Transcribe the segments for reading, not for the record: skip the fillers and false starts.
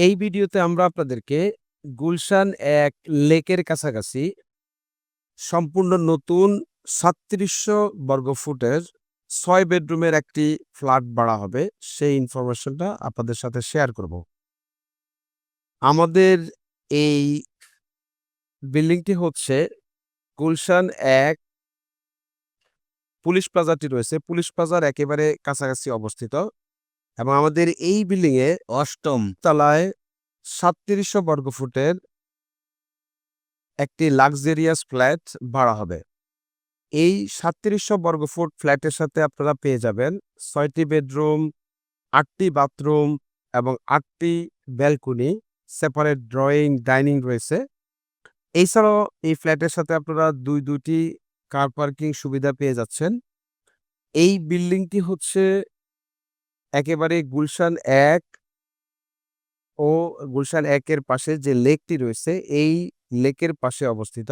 এই ভিডিওতে আমরা আপনাদেরকে গুলশান ১ লেকের কাছাকাছি সম্পূর্ণ নতুন ৩৭০০ বর্গফুটের ৬ বেডরুমের একটি ফ্ল্যাট ভাড়া হবে, সেই ইনফরমেশনটা আপনাদের সাথে শেয়ার করব। আমাদের এই বিল্ডিংটি হচ্ছে গুলশান ১ পুলিশ প্লাজাটি রয়েছে। পুলিশ প্লাজার একেবারে কাছাকাছি অবস্থিত এবং আমাদের এই বিল্ডিংয়ে ৮ম তলায় ৩৭০০ বর্গফুটের একটি লাক্সারিয়াস ফ্ল্যাট ভাড়া হবে। এই ৩৭০০ বর্গফুট ফ্ল্যাটের সাথে আপনারা পেয়ে যাবেন ৬ টি বেডরুম, ৮ টি বাথরুম এবং ৮ টি ব্যালকনি, সেপারেট ড্রয়িং, ডাইনিং রয়েছে। এছাড়াও এই ফ্ল্যাটের সাথে আপনারা ২ টি কার পার্কিং সুবিধা পেয়ে যাচ্ছেন। এই বিল্ডিংটি হচ্ছে একেবারে গুলশান ১ ও গুলশান ১ এর পাশে যে লেকটি রয়েছে, এই লেকের পাশে অবস্থিত।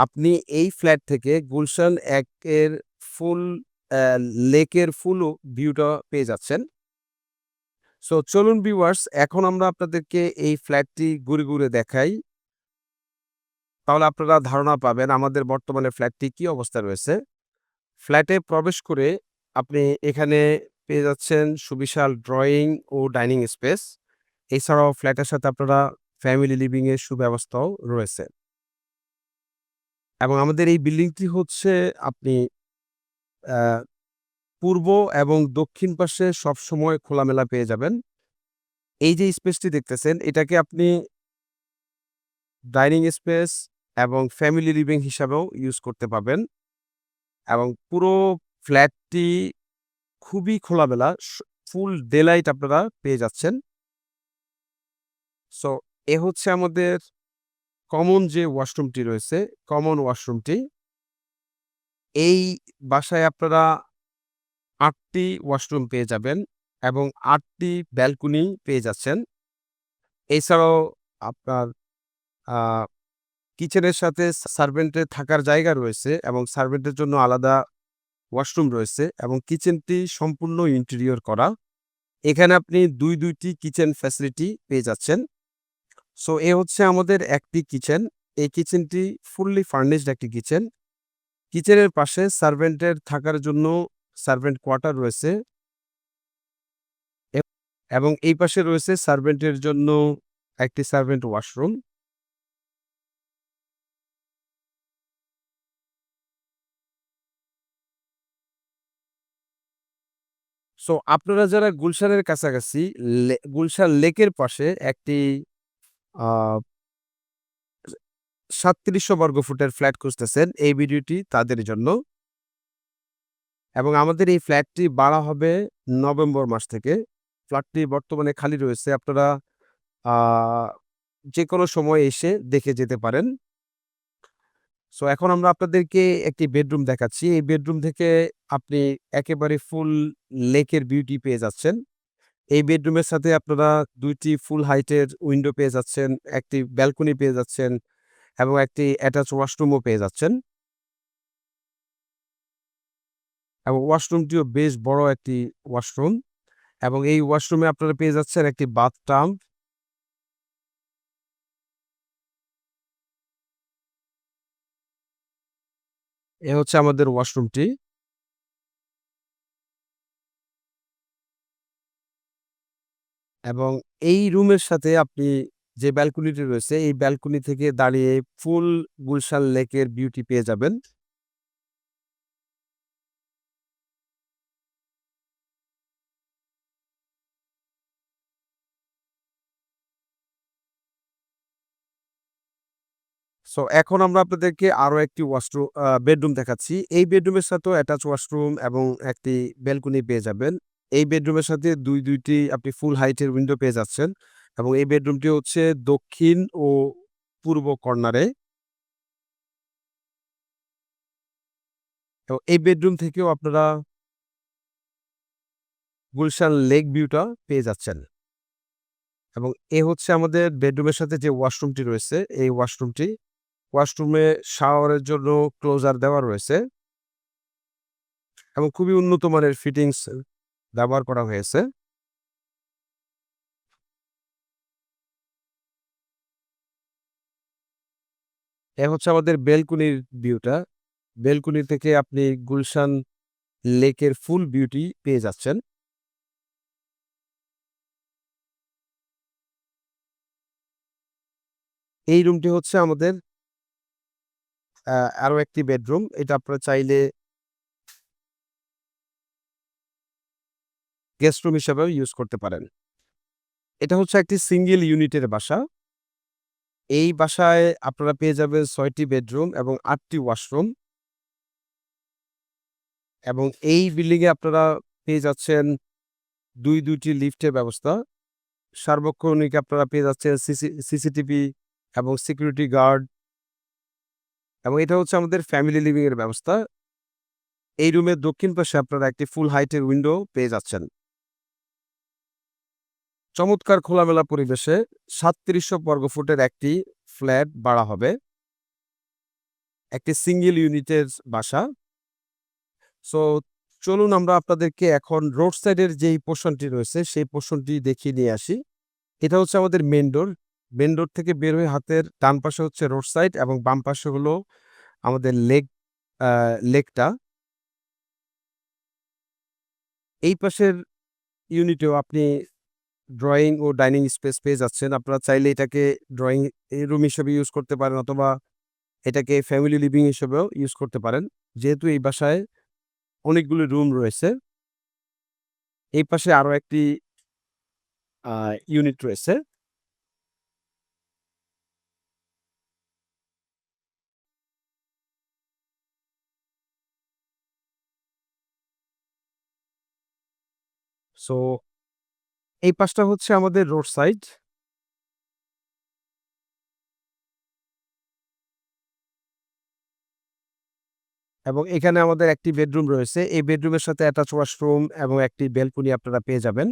আপনি এই ফ্ল্যাট থেকে গুলশান ১ এর ফুল অ্যা লেকের ফুল ভিউটা পেয়ে যাচ্ছেন। সো চলুন ভিউয়ার্স, এখন আমরা আপনাদেরকে এই ফ্ল্যাটটি ঘুরে দেখাই। তাহলে আপনারা ধারণা পাবেন আমাদের বর্তমানে ফ্ল্যাটটি কি অবস্থায় রয়েছে। ফ্ল্যাটে প্রবেশ করে আপনি এখানে পেয়ে যাচ্ছেন সুবিশাল ড্রয়িং ও ডাইনিং স্পেস। এছাড়াও ফ্ল্যাটের সাথে আপনারা ফ্যামিলি লিভিং এর সুব্যবস্থাও রয়েছে। এবং আমাদের এই বিল্ডিংটি হচ্ছে আপনি অ্যা পূর্ব এবং দক্ষিণ পাশে সবসময় খোলামেলা পেয়ে যাবেন। এই যে স্পেসটি দেখতেছেন, এটাকে আপনি ডাইনিং স্পেস এবং ফ্যামিলি লিভিং হিসাবেও ইউজ করতে পারবেন এবং পুরো ফ্ল্যাটটি খুবই খোলামেলা। ফুল ডেলাইট আপনারা পেয়ে যাচ্ছেন। সো এ হচ্ছে আমাদের কমন যে ওয়াশরুমটি রয়েছে, কমন ওয়াশরুমটি। এই বাসায় আপনারা ৮ টি ওয়াশরুম পেয়ে যাবেন এবং ৮ টি ব্যালকনি পেয়ে যাচ্ছেন। এছাড়াও আপনার আ কিচেনের সাথে সার্ভেন্টের থাকার জায়গা রয়েছে এবং সার্ভেন্টের জন্য আলাদা ওয়াশরুম রয়েছে এবং কিচেনটি সম্পূর্ণ ইন্টেরিয়র করা। এখানে আপনি ২ টি কিচেন ফ্যাসিলিটি পেয়ে যাচ্ছেন। সো এ হচ্ছে আমাদের একটি কিচেন। এই কিচেনটি ফুললি ফার্নিশড একটি কিচেন। কিচেনের পাশে সার্ভেন্টের থাকার জন্য সার্ভেন্ট কোয়ার্টার রয়েছে এ এবং এই পাশে রয়েছে সার্ভেন্টের জন্য একটি সার্ভেন্ট ওয়াশরুম। সো আপনারা যারা গুলশানের কাছাকাছি গুলশান লেকের পাশে একটি আ ৩৭০০ বর্গফুটের ফ্ল্যাট খুঁজতেছেন, এই ভিডিওটি তাদের জন্য। এবং আমাদের এই ফ্ল্যাটটি ভাড়া হবে নভেম্বর মাস থেকে। ফ্ল্যাটটি বর্তমানে খালি রয়েছে। আপনারা আ যেকোনো সময় এসে দেখে যেতে পারেন। সো এখন আমরা আপনাদেরকে একটি বেডরুম দেখাচ্ছি। এই বেডরুম থেকে আপনি একেবারে ফুল লেকের বিউটি পেয়ে যাচ্ছেন। এই বেডরুমের সাথে আপনারা ২ টি ফুল হাইটের উইন্ডো পেয়ে যাচ্ছেন, একটি ব্যালকনি পেয়ে যাচ্ছেন এবং একটি অ্যাটাচ ওয়াশরুমও পেয়ে যাচ্ছেন। এবং ওয়াশরুমটিও বেশ বড় একটি ওয়াশরুম এবং এই ওয়াশরুমে আপনারা পেয়ে যাচ্ছেন একটি বাথটাব। এ হচ্ছে আমাদের ওয়াশরুমটি এবং এই রুমের সাথে আপনি যে ব্যালকনিটি রয়েছে, এই ব্যালকনি থেকে দাঁড়িয়ে ফুল গুলশান লেকের বিউটি পেয়ে যাবেন। সো এখন আমরা আপনাদেরকে আরো একটি বেডরুম দেখাচ্ছি। এই বেডরুমের সাথেও অ্যাটাচ ওয়াশরুম এবং একটি ব্যালকনি পেয়ে যাবেন। এই বেডরুমের সাথে ২ টি আপনি ফুল হাইটের উইন্ডো পেয়ে যাচ্ছেন এবং এই বেডরুমটি হচ্ছে দক্ষিণ ও পূর্ব কর্নারে। তো এই বেডরুম থেকেও আপনারা গুলশান লেক ভিউটা পেয়ে যাচ্ছেন এবং এ হচ্ছে আমাদের বেডরুমের সাথে যে ওয়াশরুমটি রয়েছে, এই ওয়াশরুমটি। ওয়াশরুমে শাওয়ারের জন্য ক্লোজার দেওয়া রয়েছে এবং খুবই উন্নত মানের ফিটিংস ব্যবহার করা হয়েছে। এ হচ্ছে আমাদের বেলকনির ভিউটা। বেলকনি থেকে আপনি গুলশান লেকের ফুল বিউটি পেয়ে যাচ্ছেন। এই রুমটি হচ্ছে আমাদের আরো একটি বেডরুম। এটা আপনারা চাইলে গেস্ট রুম হিসেবেও ইউজ করতে পারেন। এটা হচ্ছে একটি সিঙ্গেল ইউনিটের বাসা। এই বাসায় আপনারা পেয়ে যাবেন ৬ টি বেডরুম এবং ৮ টি ওয়াশরুম এবং এই বিল্ডিং এ আপনারা পেয়ে যাচ্ছেন ২ টি লিফটের ব্যবস্থা। সার্বক্ষণিক আপনারা পেয়ে যাচ্ছেন সিসিটিভি এবং সিকিউরিটি গার্ড এবং এটা হচ্ছে আমাদের ফ্যামিলি লিভিং এর ব্যবস্থা। এই রুমের দক্ষিণ পাশে আপনারা একটি ফুল হাইটের উইন্ডো পেয়ে যাচ্ছেন। চমৎকার খোলামেলা পরিবেশে ৩৭০০ বর্গফুটের একটি ফ্ল্যাট ভাড়া হবে। একটি সিঙ্গেল ইউনিটের বাসা। সো চলুন আমরা আপনাদেরকে এখন রোড সাইডের যেই পোরশনটি রয়েছে সেই পোরশনটি দেখিয়ে নিয়ে আসি। এটা হচ্ছে আমাদের মেইন ডোর। মেইন ডোর থেকে বের হয়ে হাতের ডান পাশে হচ্ছে রোড সাইড এবং বাম পাশে হলো আমাদের লেকটা। এই পাশের ইউনিটেও আপনি ড্রয়িং ও ডাইনিং স্পেস পেয়ে যাচ্ছেন। আপনারা চাইলে এটাকে ড্রয়িং রুম হিসেবে ইউজ করতে পারেন অথবা এটাকে ফ্যামিলি লিভিং হিসেবেও ইউজ করতে পারেন। যেহেতু এই বাসায় অনেকগুলো রুম রয়েছে। এই পাশে আরো একটি আ ইউনিট রয়েছে। সো এই পাশটা হচ্ছে আমাদের রোড সাইড এবং এখানে আমাদের একটি বেডরুম রয়েছে। এই বেডরুমের সাথে অ্যাটাচ ওয়াশরুম এবং একটি ব্যালকনি আপনারা পেয়ে যাবেন।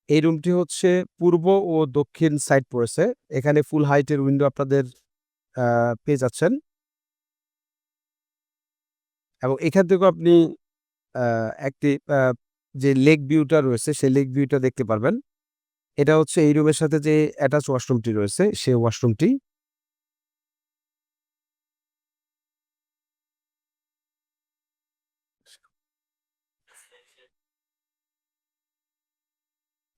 এই রুমটি হচ্ছে পূর্ব ও দক্ষিণ সাইড পড়েছে। এখানে ফুল হাইটের উইন্ডো আপনাদের আ পেয়ে যাচ্ছেন এবং এখান থেকেও আপনি আ একটি যে লেক ভিউটা রয়েছে সেই লেক ভিউটা দেখতে পারবেন। এটা হচ্ছে এই রুমের সাথে যে অ্যাটাচ ওয়াশরুমটি রয়েছে সেই ওয়াশরুমটি।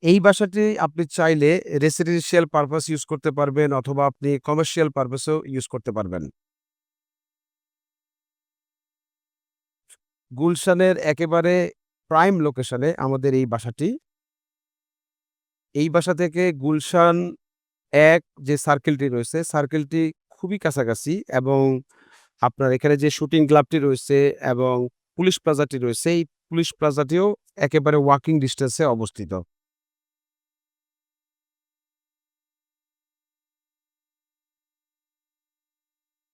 এই বাসাটি আপনি চাইলে রেসিডেন্সিয়াল পারপাস ইউজ করতে পারবেন অথবা আপনি কমার্শিয়াল পারপাসেও ইউজ করতে পারবেন। গুলশানের একেবারে প্রাইম লোকেশনে আমাদের এই বাসাটি। এই বাসা থেকে গুলশান ১ যে সার্কেলটি রয়েছে, সার্কেলটি খুবই কাছাকাছি এবং আপনার এখানে যে শুটিং ক্লাবটি রয়েছে এবং পুলিশ প্লাজাটি রয়েছে, এই পুলিশ প্লাজাটিও একেবারে ওয়াকিং ডিসট্যান্স এ অবস্থিত।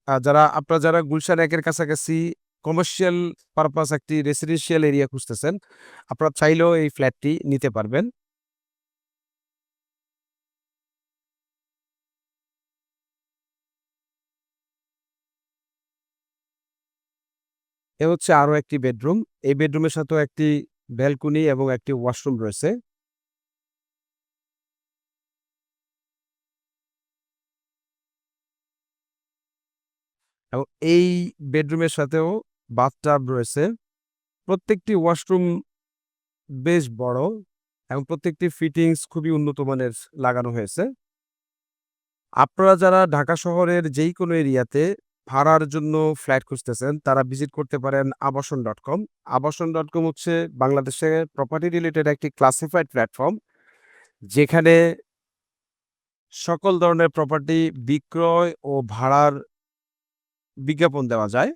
আপনারা যারা গুলশান ১ এর কাছাকাছি কমার্শিয়াল পারপাস একটি রেসিডেন্সিয়াল এরিয়া খুঁজতেছেন, আপনারা চাইলেও এই ফ্ল্যাটটি নিতে পারবেন। এ হচ্ছে আরো একটি বেডরুম। এই বেডরুমের সাথেও একটি ব্যালকনি এবং একটি ওয়াশরুম রয়েছে এবং এই বেডরুমের সাথেও বাথটাব রয়েছে। প্রত্যেকটি ওয়াশরুম বেশ বড় এবং প্রত্যেকটি ফিটিংস খুবই উন্নত মানের লাগানো হয়েছে। আপনারা যারা ঢাকা শহরের যেইকোনো এরিয়াতে ভাড়ার জন্য ফ্ল্যাট খুঁজতেছেন, তারা ভিজিট করতে পারেন আবাসন.কম। আবাসন.কম হচ্ছে বাংলাদেশের প্রপার্টি রিলেটেড একটি ক্লাসিফাইড প্ল্যাটফর্ম, যেখানে সকল ধরনের প্রপার্টি বিক্রয় ও ভাড়ার বিজ্ঞাপন দেওয়া যায়।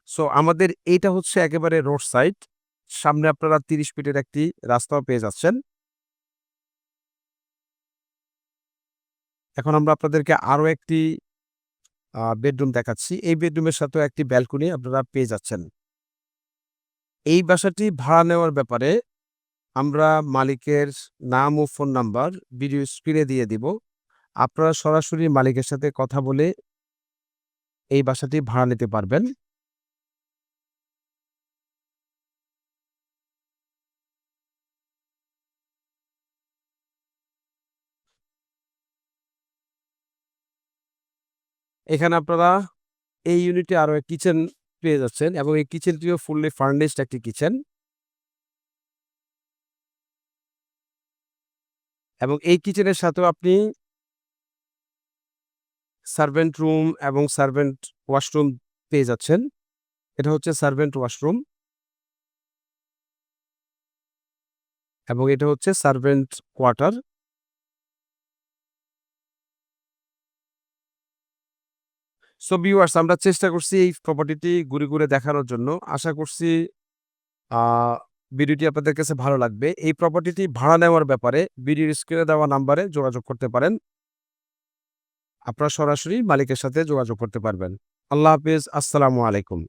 সো আমাদের এইটা হচ্ছে একেবারে রোড সাইড। সামনে আপনারা ৩০ ফিটের একটি রাস্তাও পেয়ে যাচ্ছেন। এখন আমরা আপনাদেরকে আরো একটি বেডরুম দেখাচ্ছি। এই বেডরুমের সাথেও একটি ব্যালকনি আপনারা পেয়ে যাচ্ছেন। এই বাসাটি ভাড়া নেওয়ার ব্যাপারে আমরা মালিকের নাম ও ফোন নাম্বার ভিডিও স্ক্রিনে দিয়ে দিব। আপনারা সরাসরি মালিকের সাথে কথা বলে এই বাসাটি ভাড়া নিতে পারবেন। এখানে আপনারা এই ইউনিটে আরো কিচেন পেয়ে যাচ্ছেন এবং এই কিচেনটিও ফুললি ফার্নিশড একটি কিচেন এবং এই কিচেনের সাথেও আপনি সার্ভেন্ট রুম এবং সার্ভেন্ট ওয়াশরুম পেয়ে যাচ্ছেন। এটা হচ্ছে সার্ভেন্ট ওয়াশরুম এবং এটা হচ্ছে সার্ভেন্ট কোয়ার্টার। সো ভিউয়ার্স, আমরা চেষ্টা করছি এই প্রপার্টিটি ঘুরে, ঘুরে দেখানোর জন্য। আশা করছি আ ভিডিওটি আপনাদের কাছে ভালো লাগবে। এই প্রপার্টিটি ভাড়া নেওয়ার ব্যাপারে ভিডিওর স্ক্রিনে দেওয়া নাম্বারে যোগাযোগ করতে পারেন। আপনারা সরাসরি মালিকের সাথে যোগাযোগ করতে পারবেন। আল্লাহ হাফেজ। আসসালামু আলাইকুম।